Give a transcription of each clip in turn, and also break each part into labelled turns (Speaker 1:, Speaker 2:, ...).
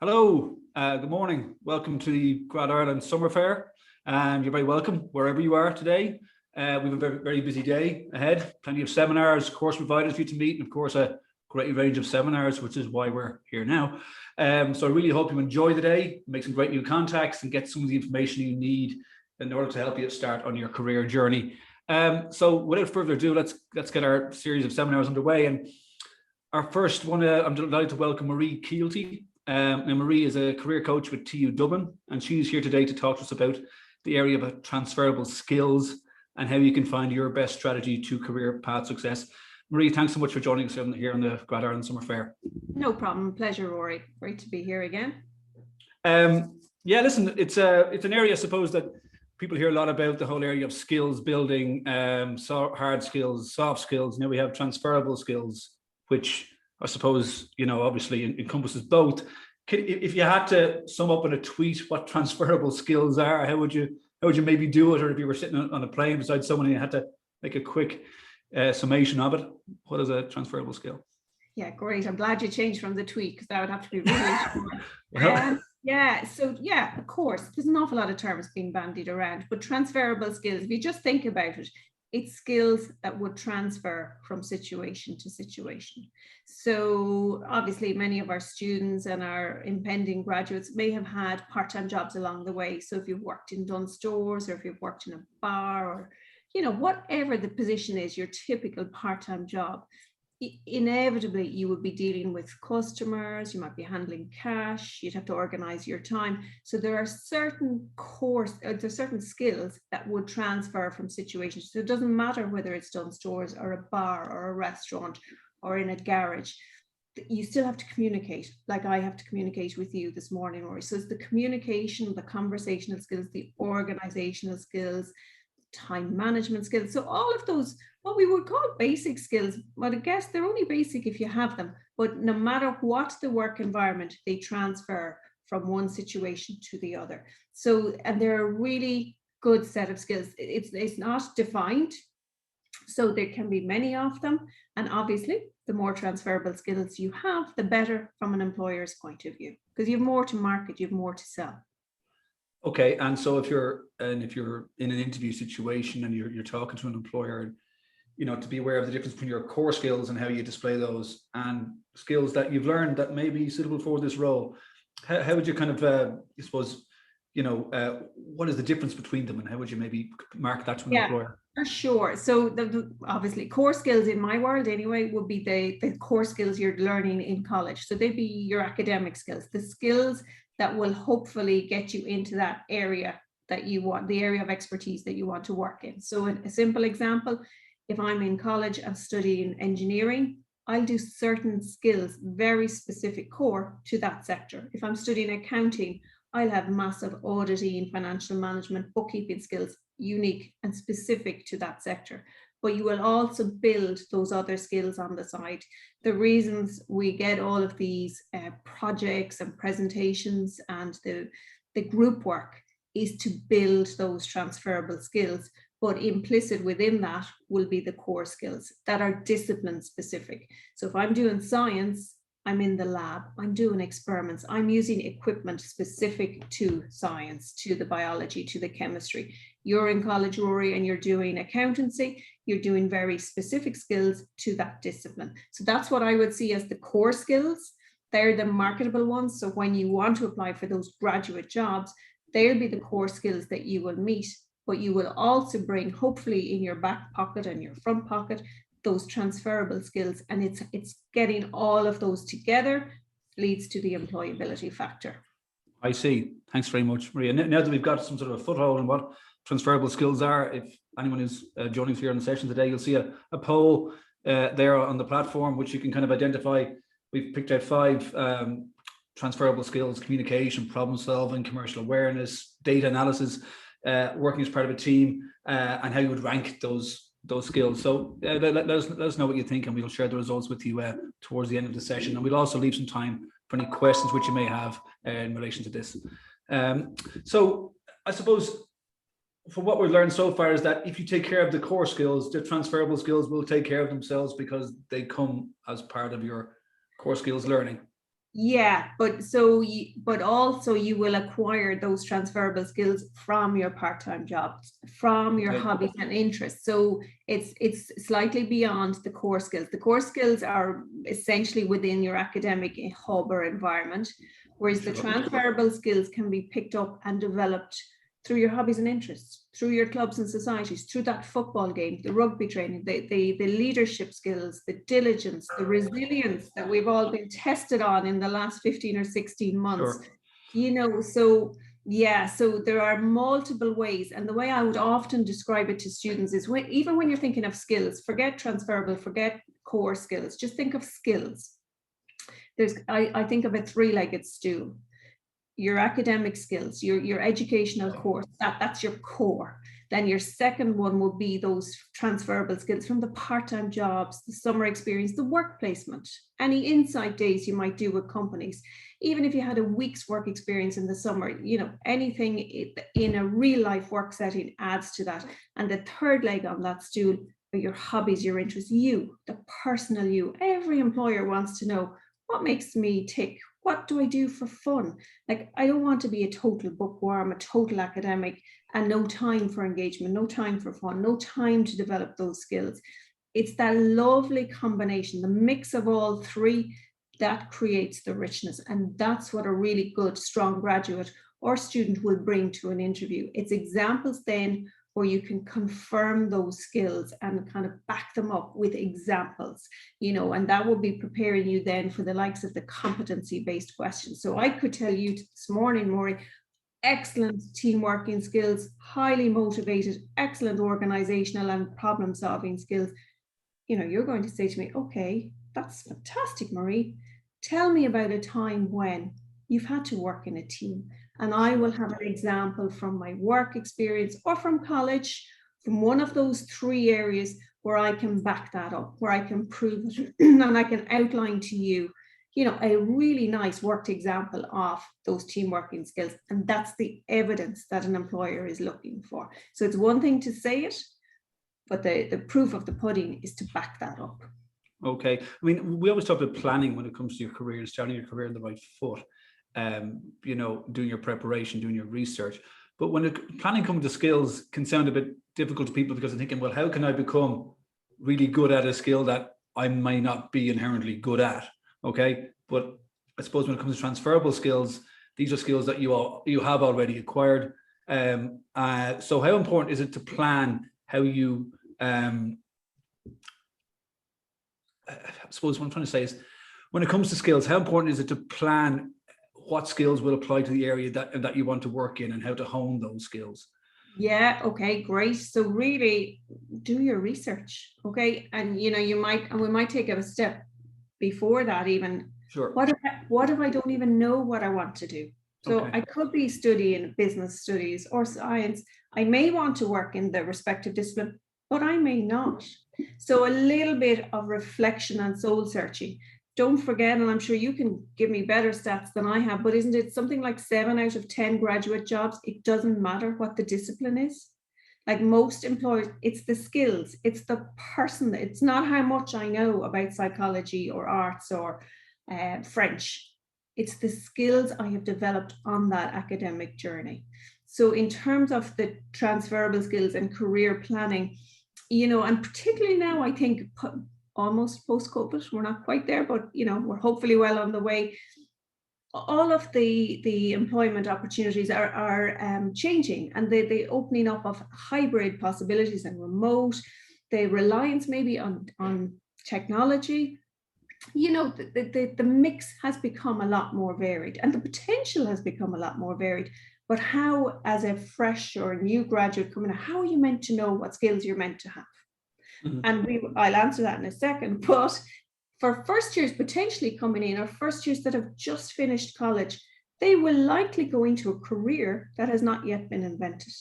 Speaker 1: Hello, good morning. Welcome to the Grad Ireland Summer Fair. You're very welcome wherever you are today. We have a very busy day ahead, plenty of seminars, course providers for you to meet, and of course a great range of seminars, which is why we're here now. So I really hope you enjoy the day, make some great new contacts and get some of the information you need in order to help you start on your career journey. So without further ado, let's get our series of seminars underway. And our first one, I'm delighted to welcome Marie Keelty. Now Marie is a career coach with TU Dublin, and she's here today to talk to us about the area of transferable skills and how you can find your best strategy to career path success. Marie, thanks so much for joining us here on the Grad Ireland Summer Fair.
Speaker 2: No problem. Pleasure, Rory. Great to be here again.
Speaker 1: Yeah, listen, it's an area, I suppose, that people hear a lot about, the whole area of skills building, hard skills, soft skills. Now we have transferable skills, which I suppose, obviously encompasses both. If you had to sum up in a tweet what transferable skills are, how would you maybe do it? Or if you were sitting on a plane beside someone and you had to make a quick summation of it, what is a transferable skill?
Speaker 2: Yeah, great. I'm glad you changed from the tweet, because that would have to be really short. Yeah, of course, there's an awful lot of terms being bandied around, but transferable skills, if you just think about it, it's skills that would transfer from situation to situation. So obviously many of our students and our impending graduates may have had part-time jobs along the way. So if you've worked in Dunnes Stores, or if you've worked in a bar, or whatever the position is, your typical part-time job, inevitably you would be dealing with customers, you might be handling cash, you'd have to organize your time. So there are certain skills that would transfer from situations. So it doesn't matter whether it's Dunnes Stores or a bar or a restaurant or in a garage, you still have to communicate, like I have to communicate with you this morning, Rory. So it's the communication, the conversational skills, the organizational skills, time management skills. So all of those, what we would call basic skills, but I guess they're only basic if you have them. But no matter what the work environment, they transfer from one situation to the other. So, and they're a really good set of skills. It's not defined, so there can be many of them. And obviously, the more transferable skills you have, the better from an employer's point of view, because you have more to market, you have more to sell.
Speaker 1: Okay, and so if you're in an interview situation and you're talking to an employer, to be aware of the difference between your core skills and how you display those, and skills that you've learned that may be suitable for this role. How would you kind of, I suppose, what is the difference between them, and how would you maybe market that to an employer?
Speaker 2: For sure. So obviously core skills in my world anyway would be the core skills you're learning in college. So they'd be your academic skills, the skills that will hopefully get you into that area that you want, the area of expertise that you want to work in. So a simple example, if I'm in college and studying engineering, I'll do certain skills, very specific core to that sector. If I'm studying accounting, I'll have massive auditing, financial management, bookkeeping skills, unique and specific to that sector. But you will also build those other skills on the side. The reasons we get all of these projects and presentations and the group work is to build those transferable skills, but implicit within that will be the core skills that are discipline specific. So if I'm doing science, I'm in the lab, I'm doing experiments, I'm using equipment specific to science, to the biology, to the chemistry. You're in college, Rory, and you're doing accountancy, you're doing very specific skills to that discipline. So that's what I would see as the core skills. They're the marketable ones. So when you want to apply for those graduate jobs, they'll be the core skills that you will meet, but you will also bring, hopefully in your back pocket and your front pocket, those transferable skills, and it's getting all of those together leads to the employability factor.
Speaker 1: I see. Thanks very much, Maria. Now that we've got some sort of a foothold in what transferable skills are, if anyone who's joining us here on the session today, you'll see a poll there on the platform, which you can kind of identify. We've picked out 5 transferable skills: communication, problem solving, commercial awareness, data analysis, working as part of a team, and how you would rank those skills. So let us know what you think, and we'll share the results with you towards the end of the session. And we'll also leave some time for any questions which you may have in relation to this. So I suppose from what we've learned so far is that if you take care of the core skills, the transferable skills will take care of themselves because they come as part of your core skills learning.
Speaker 2: Yeah, but also you will acquire those transferable skills from your part-time jobs, from your
Speaker 1: Okay,
Speaker 2: hobbies and interests. So it's slightly beyond the core skills. The core skills are essentially within your academic hub or environment, whereas the
Speaker 1: sure.
Speaker 2: transferable skills can be picked up and developed through your hobbies and interests, through your clubs and societies, through that football game, the rugby training, the leadership skills, the diligence, the resilience that we've all been tested on in the last 15 or 16 months.
Speaker 1: Sure.
Speaker 2: So yeah, so there are multiple ways. And the way I would often describe it to students is even when you're thinking of skills, forget transferable, forget core skills, just think of skills. I think of a three-legged stool. Your academic skills, your educational course, that's your core. Then your second one will be those transferable skills from the part-time jobs, the summer experience, the work placement, any insight days you might do with companies. Even if you had a week's work experience in the summer, anything in a real life work setting adds to that. And the third leg on that stool are your hobbies, your interests, you, the personal you. Every employer wants to know, what makes me tick? What do I do for fun? Like, I don't want to be a total bookworm, a total academic, and no time for engagement, no time for fun, no time to develop those skills. It's that lovely combination, the mix of all three, that creates the richness. And that's what a really good, strong graduate or student will bring to an interview. It's examples then where you can confirm those skills and kind of back them up with examples, and that will be preparing you then for the likes of the competency-based questions. So I could tell you this morning, Maury, excellent team working skills, highly motivated, excellent organizational and problem solving skills. You're going to say to me, okay, that's fantastic, Marie. Tell me about a time when you've had to work in a team. And I will have an example from my work experience or from college, from one of those three areas where I can back that up, where I can prove it, and I can outline to you, a really nice worked example of those team working skills. And that's the evidence that an employer is looking for. So it's one thing to say it, but the proof of the pudding is to back that up.
Speaker 1: Okay. I mean, we always talk about planning when it comes to your career, starting your career on the right foot. Doing your preparation, doing your research. But when planning comes to skills can sound a bit difficult to people because they're thinking, well, how can I become really good at a skill that I may not be inherently good at? Okay. But I suppose when it comes to transferable skills, these are skills that you have already acquired. So how important is it to plan how you, I suppose what I'm trying to say is, when it comes to skills, how important is it to plan what skills will apply to the area that you want to work in and how to hone those skills?
Speaker 2: Yeah, okay, great. So really do your research, okay? And we might take a step before that even.
Speaker 1: Sure.
Speaker 2: What if I don't even know what I want to do? So
Speaker 1: Okay.
Speaker 2: I could be studying business studies or science. I may want to work in the respective discipline, but I may not. So a little bit of reflection and soul searching. Don't forget, and I'm sure you can give me better stats than I have, but isn't it something like 7 out of 10 graduate jobs? It doesn't matter what the discipline is. Like most employers, it's the skills, it's the person. It's not how much I know about psychology or arts or French. It's the skills I have developed on that academic journey. So in terms of the transferable skills and career planning, and particularly now, I think almost post-COVID, we're not quite there, but we're hopefully well on the way. All of the employment opportunities are changing, and the opening up of hybrid possibilities and remote, the reliance maybe on technology. The mix has become a lot more varied, and the potential has become a lot more varied. But how, as a fresh or new graduate coming out, how are you meant to know what skills you're meant to have? Mm-hmm. And I'll answer that in a second. But for first years potentially coming in, or first years that have just finished college, they will likely go into a career that has not yet been invented.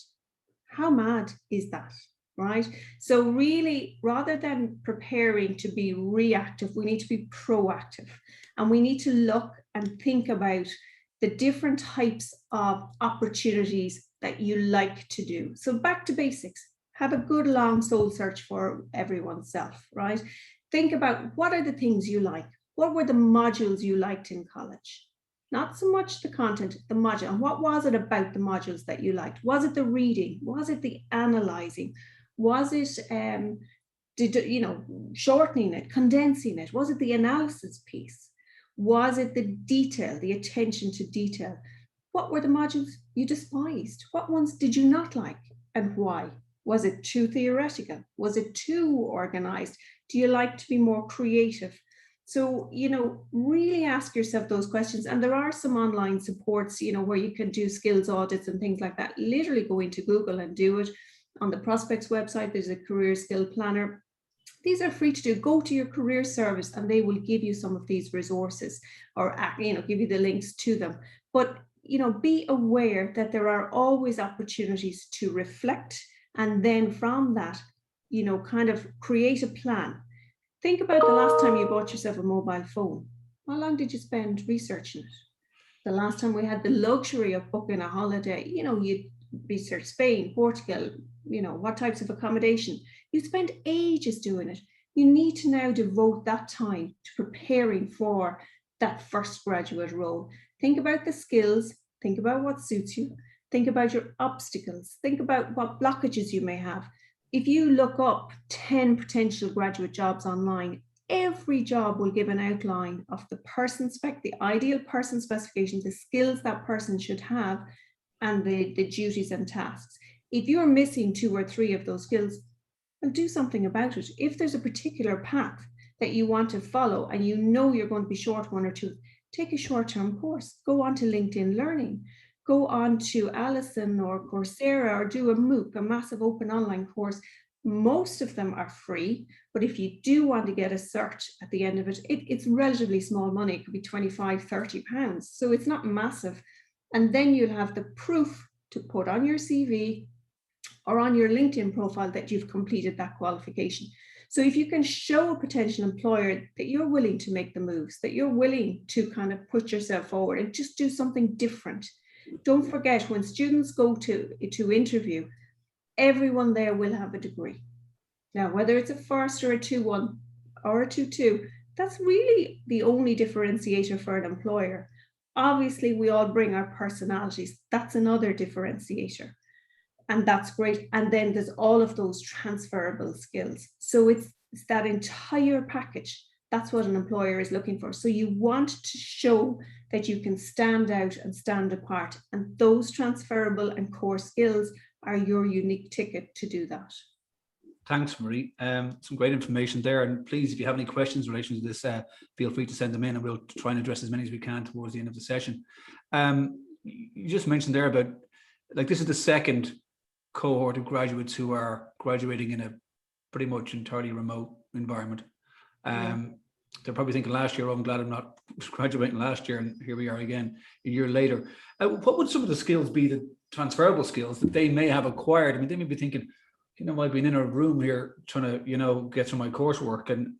Speaker 2: How mad is that? Right? So really, rather than preparing to be reactive, we need to be proactive, and we need to look and think about the different types of opportunities that you like to do. So back to basics, have a good long soul search for everyone's self, right? Think about, what are the things you like? What were the modules you liked in college? Not so much the content, the module. And what was it about the modules that you liked? Was it the reading? Was it the analyzing? Was it shortening it, condensing it? Was it the analysis piece? Was it the detail, the attention to detail? What were the modules you despised? What ones did you not like, and why? Was it too theoretical? Was it too organized? Do you like to be more creative? So, really ask yourself those questions. And there are some online supports, where you can do skills audits and things like that. Literally go into Google and do it. On the Prospects website, there's a career skill planner. These are free to do. Go to your career service and they will give you some of these resources, or, give you the links to them. But, be aware that there are always opportunities to reflect. And then from that, kind of create a plan. Think about the last time you bought yourself a mobile phone. How long did you spend researching it? The last time we had the luxury of booking a holiday, you research Spain, Portugal, what types of accommodation. You spent ages doing it. You need to now devote that time to preparing for that first graduate role. Think about the skills, think about what suits you, think about your obstacles, think about what blockages you may have. If you look up 10 potential graduate jobs online, every job will give an outline of the person spec, the ideal person specification, the skills that person should have, and the duties and tasks. If you're missing 2 or 3 of those skills, well, do something about it. If there's a particular path that you want to follow and you're going to be short 1 or 2, take a short-term course. Go on to LinkedIn Learning. Go on to Allison or Coursera, or do a MOOC, a massive open online course. Most of them are free, but if you do want to get a cert at the end of it, it's relatively small money. It could be 25, 30 pounds. So it's not massive. And then you'll have the proof to put on your CV or on your LinkedIn profile that you've completed that qualification. So if you can show a potential employer that you're willing to make the moves, that you're willing to kind of put yourself forward and just do something different. Don't forget, when students go to interview, everyone there will have a degree. Now, whether it's a first or a 2-1 or a 2-2, that's really the only differentiator for an employer. Obviously, we all bring our personalities. That's another differentiator. And that's great. And then there's all of those transferable skills. So it's that entire package. That's what an employer is looking for. So you want to show that you can stand out and stand apart. And those transferable and core skills are your unique ticket to do that.
Speaker 1: Thanks, Marie. Some great information there. And please, if you have any questions in relation to this, feel free to send them in and we'll try and address as many as we can towards the end of the session. You just mentioned there about, this is the second cohort of graduates who are graduating in a pretty much entirely remote environment. They're probably thinking last year, oh, I'm glad I'm not graduating last year, and here we are again a year later. What would some of the skills be, the transferable skills that they may have acquired? I mean, they may be thinking, I've been in a room here trying to, get through my coursework, and,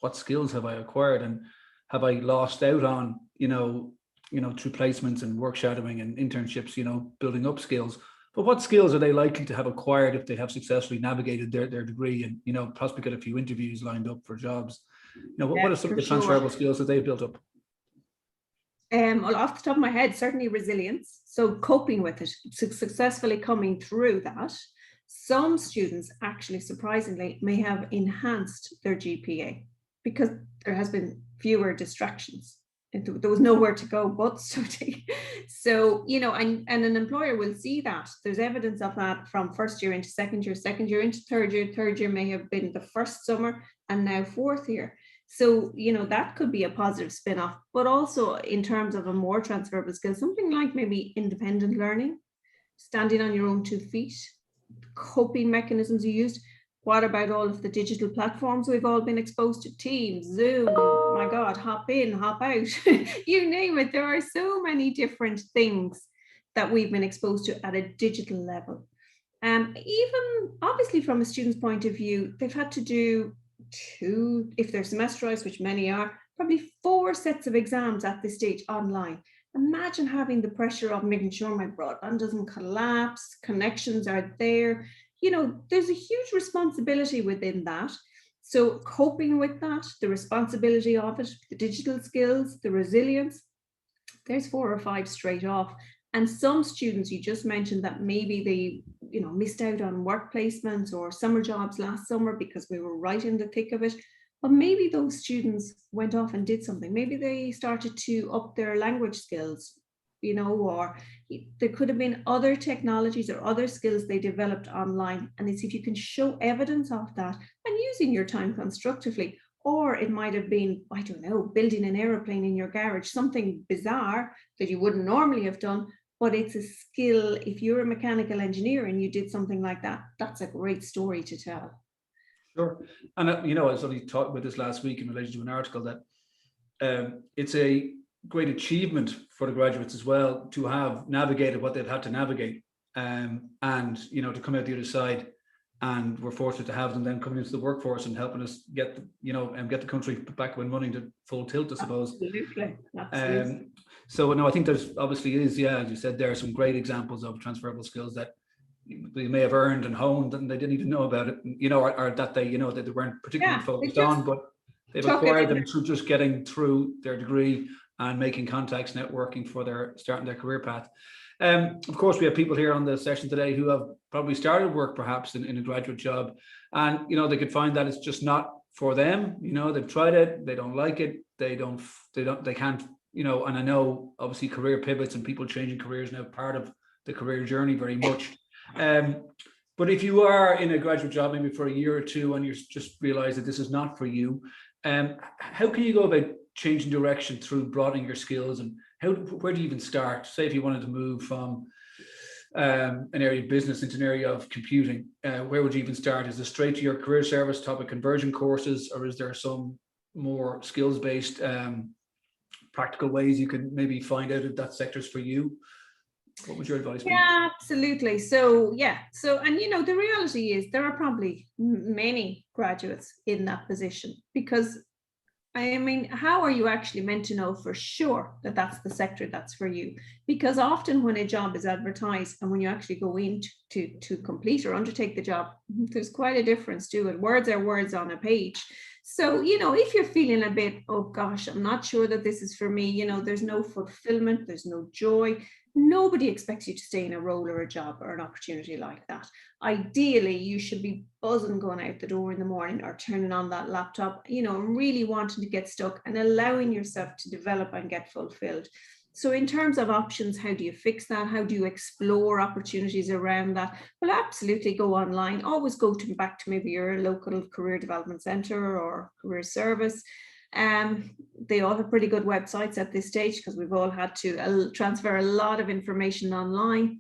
Speaker 1: what skills have I acquired, and have I lost out on, through placements and work shadowing and internships, building up skills. But what skills are they likely to have acquired if they have successfully navigated their degree and, possibly got a few interviews lined up for jobs? What are some of the transferable skills that they've built up?
Speaker 2: Well, off the top of my head, certainly resilience. So coping with it, successfully coming through that. Some students actually, surprisingly, may have enhanced their GPA because there has been fewer distractions. There was nowhere to go but study. So, and an employer will see that. There's evidence of that from first year into second year into third year may have been the first summer and now fourth year. So, that could be a positive spin-off, but also in terms of a more transferable skill, something like maybe independent learning, standing on your own 2 feet, coping mechanisms you used. What about all of the digital platforms we've all been exposed to? Teams, Zoom, my God, hop in, hop out, you name it. There are so many different things that we've been exposed to at a digital level. Even obviously from a student's point of view, they've had to do 2, if they're semesterized, which many are, probably 4 sets of exams at this stage online. Imagine having the pressure of making sure my broadband doesn't collapse, connections are there. There's a huge responsibility within that. So coping with that, the responsibility of it, the digital skills, the resilience, there's 4 or 5 straight off. And some students, you just mentioned that maybe they, missed out on work placements or summer jobs last summer because we were right in the thick of it. But maybe those students went off and did something. Maybe they started to up their language skills, or there could have been other technologies or other skills they developed online. And it's if you can show evidence of that and using your time constructively. Or it might have been, I don't know, building an aeroplane in your garage, something bizarre that you wouldn't normally have done, but it's a skill. If you're a mechanical engineer and you did something like that, that's a great story to tell.
Speaker 1: Sure. And, I was only talking about this last week in relation to an article that it's a great achievement for the graduates as well to have navigated what they've had to navigate, and, to come out the other side. And we're fortunate to have them then coming into the workforce and helping us get the country back when running to full tilt, I suppose.
Speaker 2: Absolutely. Absolutely.
Speaker 1: So no, I think there's obviously is, as you said, there are some great examples of transferable skills that they may have earned and honed and they didn't even know about it, or that they, that they weren't particularly focused on, but they've acquired them through just getting through their degree and making contacts, networking for starting their career path. Of course, we have people here on the session today who have probably started work perhaps in a graduate job, and they could find that it's just not for them. They've tried it, they don't like it, they can't, and I know obviously career pivots and people changing careers now part of the career journey very much. But if you are in a graduate job maybe for a year or two and you just realize that this is not for you, how can you go about changing direction through broadening your skills, and where do you even start? Say if you wanted to move from an area of business into an area of computing, where would you even start? Is it straight to your career service topic conversion courses, or is there some more skills-based practical ways you can maybe find out if that sector's for you? What would your advice be?
Speaker 2: Yeah, absolutely. So and the reality is there are probably many graduates in that position, because how are you actually meant to know for sure that that's the sector that's for you? Because often when a job is advertised and when you actually go in to complete or undertake the job, there's quite a difference to it. Words are words on a page. So, if you're feeling a bit, oh gosh, I'm not sure that this is for me, there's no fulfillment, there's no joy. Nobody expects you to stay in a role or a job or an opportunity like that. Ideally, you should be buzzing going out the door in the morning or turning on that laptop, really wanting to get stuck and allowing yourself to develop and get fulfilled. So in terms of options, how do you fix that? How do you explore opportunities around that? Well, absolutely go online. Always go back to maybe your local career development centre or career service. They all have pretty good websites at this stage because we've all had to transfer a lot of information online.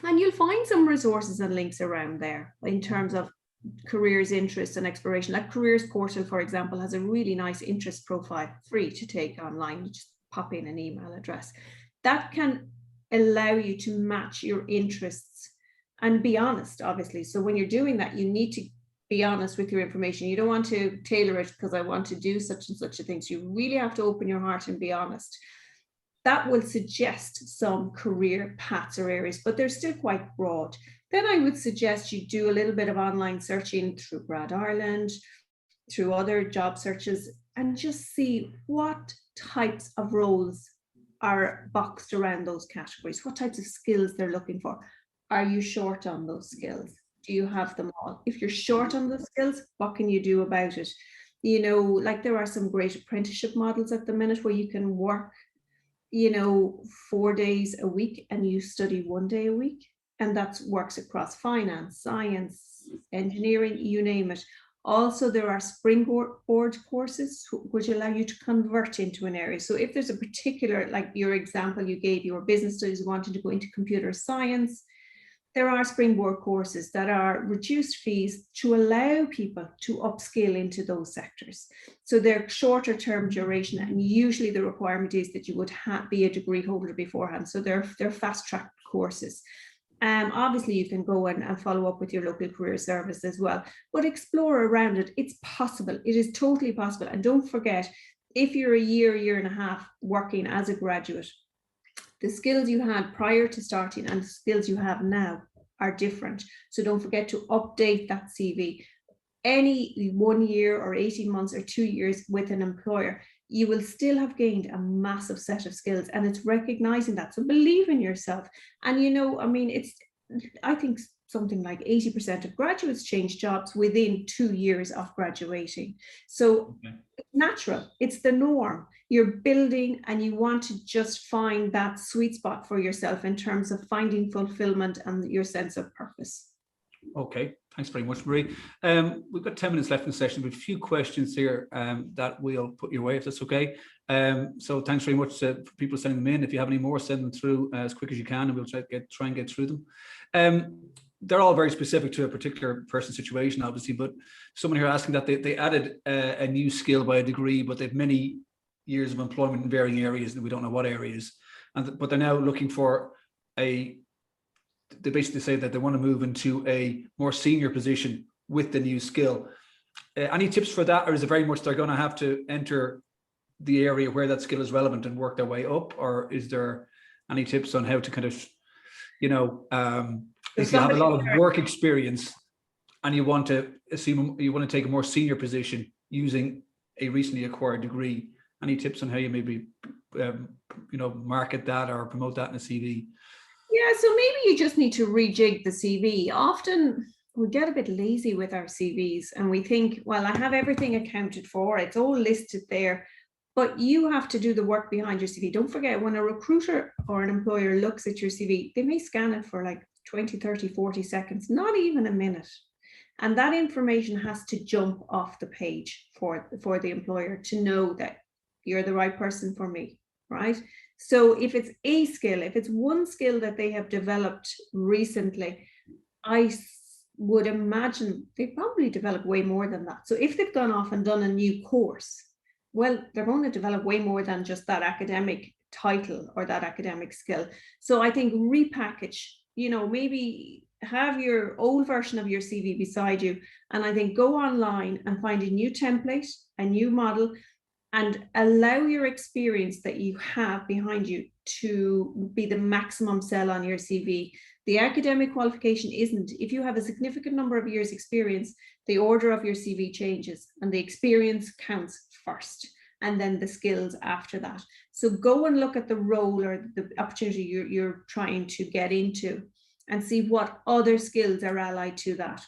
Speaker 2: And you'll find some resources and links around there in terms of careers, interests and exploration. Like Careers Portal, for example, has a really nice interest profile, free to take online. You just pop in an email address. That can allow you to match your interests and be honest, obviously. So when you're doing that, you need to be honest with your information. You don't want to tailor it because I want to do such and such a thing. So you really have to open your heart and be honest. That will suggest some career paths or areas, but they're still quite broad. Then I would suggest you do a little bit of online searching through Grad Ireland, through other job searches, and just see what types of roles are boxed around those categories, what types of skills they're looking for. Are you short on those skills? Do you have them all? If you're short on those skills, what can you do about it? Like there are some great apprenticeship models at the minute where you can work 4 days a week and you study 1 day a week, and that works across finance, science, engineering, you name it. Also, there are springboard courses which allow you to convert into an area. So if there's a particular, like your example you gave, your business studies wanting to go into computer science, there are springboard courses that are reduced fees to allow people to upskill into those sectors. So they're shorter term duration, and usually the requirement is that you would be a degree holder beforehand. So they're fast track courses. Obviously you can go and follow up with your local career service as well, but explore around it. It's possible. It is totally possible. And don't forget, if you're a year and a half working as a graduate, the skills you had prior to starting and the skills you have now are different. So don't forget to update that CV. any 1 year or 18 months or 2 years with an employer, you will still have gained a massive set of skills, and it's recognizing that. So believe in yourself. And, you know, I mean, I think something like 80% of graduates change jobs within 2 years of graduating. So it's natural, it's the norm. You're building, and you want to just find that sweet spot for yourself in terms of finding fulfillment and your sense of purpose.
Speaker 1: Okay, thanks very much, Marie. We've got 10 minutes left in the session, with a few questions here that we'll put your way, if that's okay. So thanks very much for people sending them in. If you have any more, send them through as quick as you can, and we'll try and get through them. They're all very specific to a particular person's situation, obviously, but someone here asking that they added a new skill by a degree, but they've many years of employment in varying areas, and we don't know what areas. But they're now looking for they basically say that they want to move into a more senior position with the new skill. Any tips for that, or is it very much they're going to have to enter the area where that skill is relevant and work their way up? Or is there any tips on how to kind of, you know, if you have a lot of work experience and you want to take a more senior position using a recently acquired degree, any tips on how you maybe, market that or promote that in a CV?
Speaker 2: Yeah, so maybe you just need to rejig the CV. Often we get a bit lazy with our CVs and we think, well, I have everything accounted for, it's all listed there, but you have to do the work behind your CV. Don't forget, when a recruiter or an employer looks at your CV, they may scan it for like 20, 30, 40 seconds, not even a minute. And that information has to jump off the page for the employer to know that you're the right person for me, right? So if it's a skill, if it's one skill that they have developed recently, I would imagine they probably develop way more than that. So if they've gone off and done a new course, well, they're going to develop way more than just that academic title or that academic skill. So I think repackage, maybe have your old version of your CV beside you. And I think go online and find a new template, a new model, and allow your experience that you have behind you to be the maximum sell on your CV. The academic qualification isn't. If you have a significant number of years experience, the order of your CV changes and the experience counts first and then the skills after that. So go and look at the role or the opportunity you're trying to get into and see what other skills are allied to that.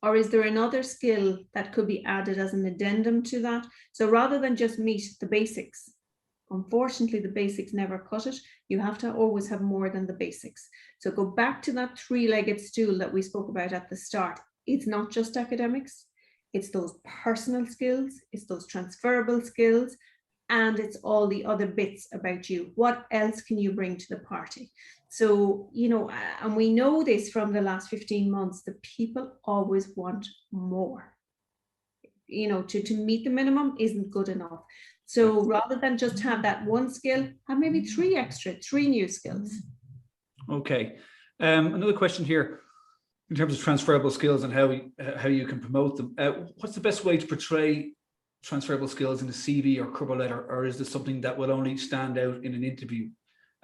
Speaker 2: Or is there another skill that could be added as an addendum to that? So rather than just meet the basics, unfortunately, the basics never cut it. You have to always have more than the basics. So go back to that three-legged stool that we spoke about at the start. It's not just academics. It's those personal skills. It's those transferable skills. And it's all the other bits about you. What else can you bring to the party? So, and we know this from the last 15 months, that people always want more. To meet the minimum isn't good enough. So rather than just have that one skill, have maybe three new skills.
Speaker 1: Okay. Another question here in terms of transferable skills and how you can promote them. What's the best way to portray transferable skills in a CV or cover letter, or is this something that will only stand out in an interview,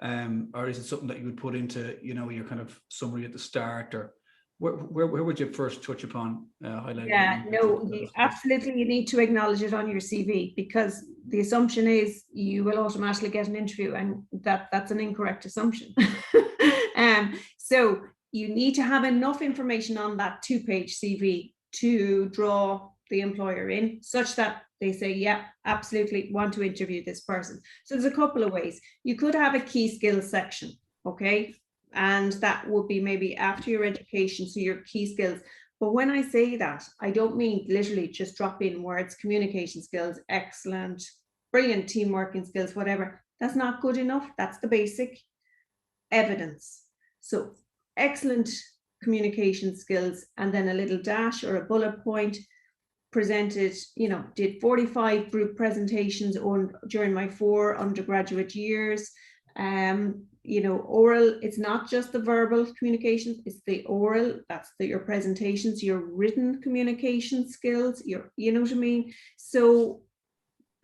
Speaker 1: or is it something that you would put into your kind of summary at the start, or where would you first touch upon highlighting?
Speaker 2: Yeah, no, absolutely, you need to acknowledge it on your CV, because the assumption is you will automatically get an interview, and that's an incorrect assumption. So you need to have enough information on that 2-page CV to draw the employer in, such that they say, yeah, absolutely want to interview this person. So there's a couple of ways. You could have a key skills section, okay? And that would be maybe after your education, so your key skills. But when I say that, I don't mean literally just drop in words, communication skills, excellent, brilliant team working skills, whatever. That's not good enough. That's the basic evidence. So excellent communication skills, and then a little dash or a bullet point. Presented, did 45 group presentations during my 4 undergraduate years. Oral, it's not just the verbal communications, it's the oral, that's your presentations, your written communication skills, you know what I mean? So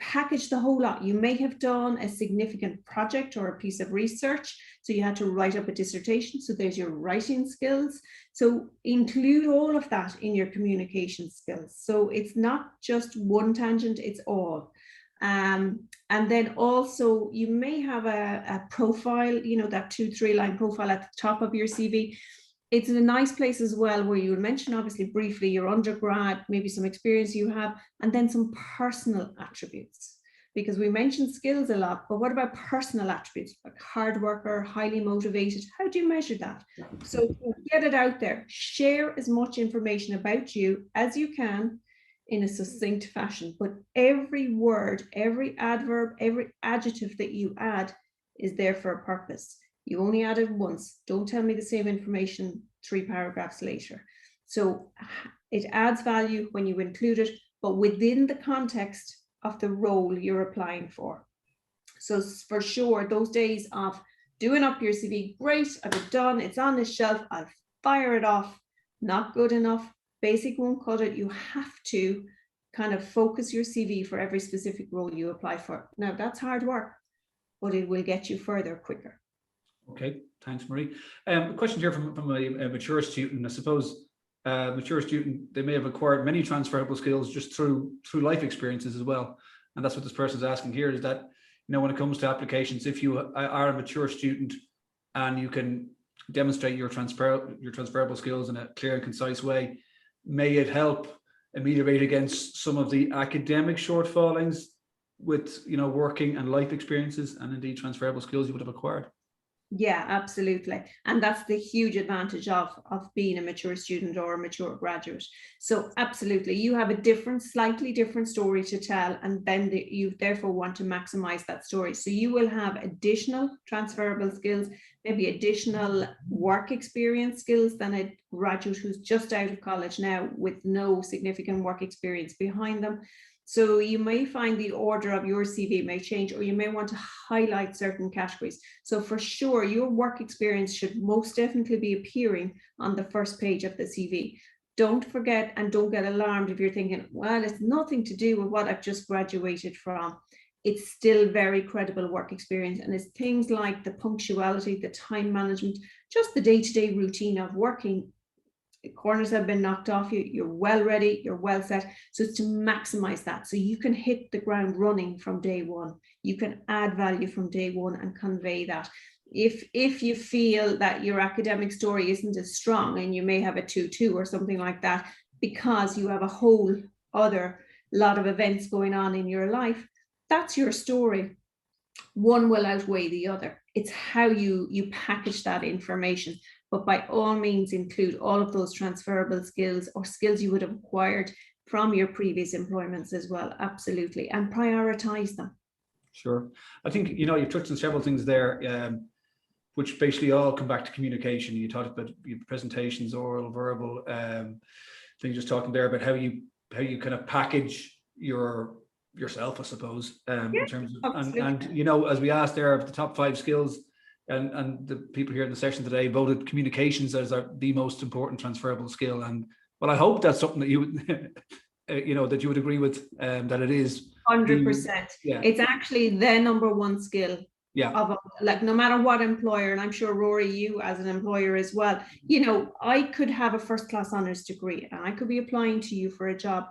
Speaker 2: package the whole lot. You may have done a significant project or a piece of research, so you had to write up a dissertation, so there's your writing skills. So include all of that in your communication skills. So it's not just one tangent, it's all. And then also you may have a profile, you know, that 2-3 line profile at the top of your CV. It's in a nice place as well, where you would mention obviously briefly your undergrad, maybe some experience you have, and then some personal attributes. Because we mentioned skills a lot, but what about personal attributes, like hard worker, highly motivated? How do you measure that? So get it out there. Share as much information about you as you can in a succinct fashion. But every word, every adverb, every adjective that you add is there for a purpose. You only add it once. Don't tell me the same information 3 paragraphs later. So it adds value when you include it, but within the context of the role you're applying for. So for sure, those days of doing up your CV, great, I've it done, it's on the shelf, I'll fire it off, not good enough, basic won't cut it. You have to kind of focus your CV for every specific role you apply for. Now that's hard work, but it will get you further quicker.
Speaker 1: Okay, thanks, Marie. A question here from a mature student. I suppose mature student, they may have acquired many transferable skills just through life experiences as well. And that's what this person is asking here, is that, you know, when it comes to applications, if you are a mature student and you can demonstrate your transferable skills in a clear and concise way, may it help ameliorate against some of the academic shortfallings with, you know, working and life experiences and indeed transferable skills you would have acquired?
Speaker 2: Yeah, absolutely. And that's the huge advantage of being a mature student or a mature graduate. So absolutely, you have a slightly different story to tell, and then you therefore want to maximize that story. So you will have additional transferable skills, maybe additional work experience skills than a graduate who's just out of college now with no significant work experience behind them. So you may find the order of your CV may change, or you may want to highlight certain categories. So for sure, your work experience should most definitely be appearing on the first page of the CV. Don't forget, and don't get alarmed if you're thinking, well, it's nothing to do with what I've just graduated from. It's still very credible work experience. And it's things like the punctuality, the time management, just the day-to-day routine of working. The corners have been knocked off you, you're well ready, you're well set. So it's to maximize that. So you can hit the ground running from day one. You can add value from day one and convey that. If you feel that your academic story isn't as strong, and you may have a 2-2 or something like that, because you have a whole other lot of events going on in your life, that's your story. One will outweigh the other. It's how you package that information. But by all means, include all of those transferable skills or skills you would have acquired from your previous employments as well. Absolutely. And prioritize them.
Speaker 1: Sure. I think, you know, you've touched on several things there, which basically all come back to communication. You talked about presentations, oral, verbal, things, just talking there about how you kind of package yourself, I suppose, in terms of, and you know, as we asked there, of the top 5 skills, and the people here in the session today voted communications as the most important transferable skill. And well, I hope that's something that you would, you know, that you would agree with, that it is
Speaker 2: 100%. Yeah. It's actually the number 1 skill. Yeah. Of, like, no matter what employer, and I'm sure Rory, you as an employer as well, you know, I could have a first-class honours degree and I could be applying to you for a job,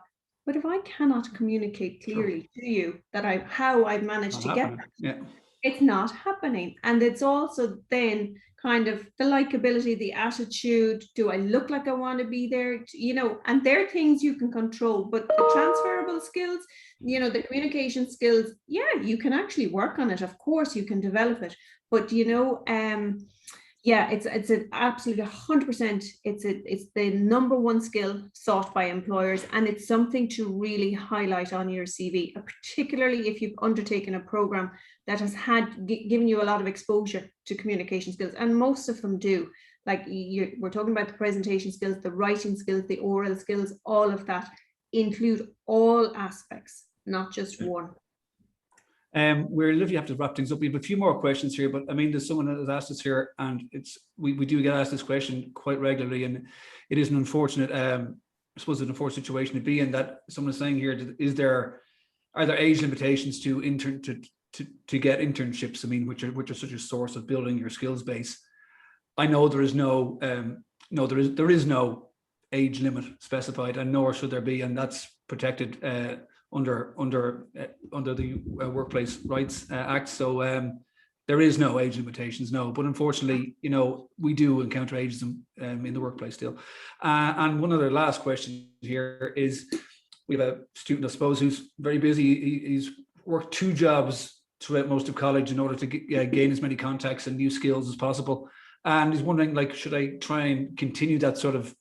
Speaker 2: but if I cannot communicate clearly to you that how I've managed to get that, it's not happening. And it's also then kind of the likability, the attitude. Do I look like I want to be there? You know, and they're things you can control. But the transferable skills, you know, the communication skills, yeah, you can actually work on it. Of course, you can develop it. But, you know, yeah, it's an absolutely 100%. It's the number 1 skill sought by employers, and it's something to really highlight on your CV, particularly if you've undertaken a program that has given you a lot of exposure to communication skills, and most of them do. Like we're talking about the presentation skills, the writing skills, the oral skills, all of that. Include all aspects, not just one.
Speaker 1: We're literally have to wrap things up. We have a few more questions here, but I mean, there's someone that has asked us here, and we do get asked this question quite regularly, and it is an unfortunate, I suppose, an unfortunate situation to be in, that someone is saying here, is there are there age limitations to get internships? I mean, which are such a source of building your skills base. I know there is no there is no age limit specified, and nor should there be, and that's protected under the Workplace Rights Act. So there is no age limitations, no. But unfortunately, we do encounter ageism in the workplace still. And one of the last questions here is, we have a student, I suppose, who's very busy. He's worked 2 jobs throughout most of college in order to gain as many contacts and new skills as possible. And he's wondering, like, should I try and continue that sort of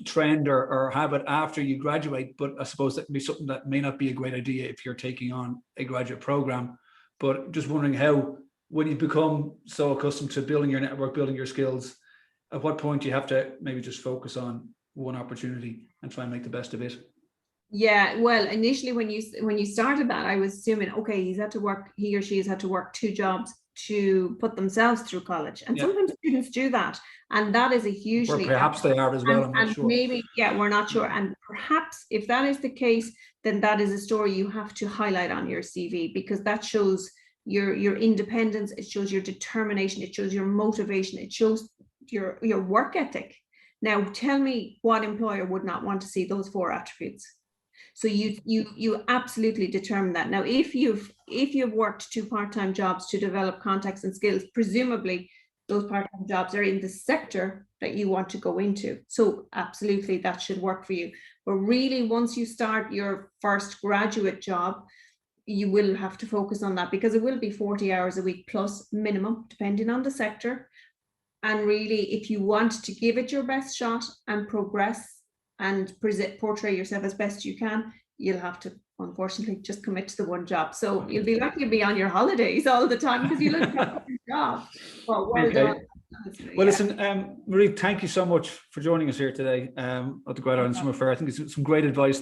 Speaker 1: trend or habit after you graduate? But I suppose that would be something that may not be a great idea if you're taking on a graduate program. But just wondering how, when you become so accustomed to building your network, building your skills, at what point do you have to maybe just focus on one opportunity and try and make the best of it?
Speaker 2: Yeah, well, initially when you started that, I was assuming, okay, he or she has had to work 2 jobs to put themselves through college. And sometimes students do that. And that is a hugely...
Speaker 1: Or perhaps they are as well, I'm not sure.
Speaker 2: Maybe, yeah, we're not sure. And perhaps if that is the case, then that is a story you have to highlight on your CV, because that shows your independence, it shows your determination, it shows your motivation, it shows your work ethic. Now, tell me what employer would not want to see those 4 attributes. So you absolutely determine that. Now, if you've worked 2 part-time jobs to develop contacts and skills, presumably those part-time jobs are in the sector that you want to go into. So absolutely, that should work for you. But really, once you start your first graduate job, you will have to focus on that, because it will be 40 hours a week plus minimum, depending on the sector. And really, if you want to give it your best shot and progress and portray yourself as best you can, you'll have to, unfortunately, just commit to the 1 job. So you'll be lucky to be on your holidays all the time, because you'll have a job. Well done.
Speaker 1: Well, listen, Marie, thank you so much for joining us here today at the Grad Ireland Summer Fair. I think it's some great advice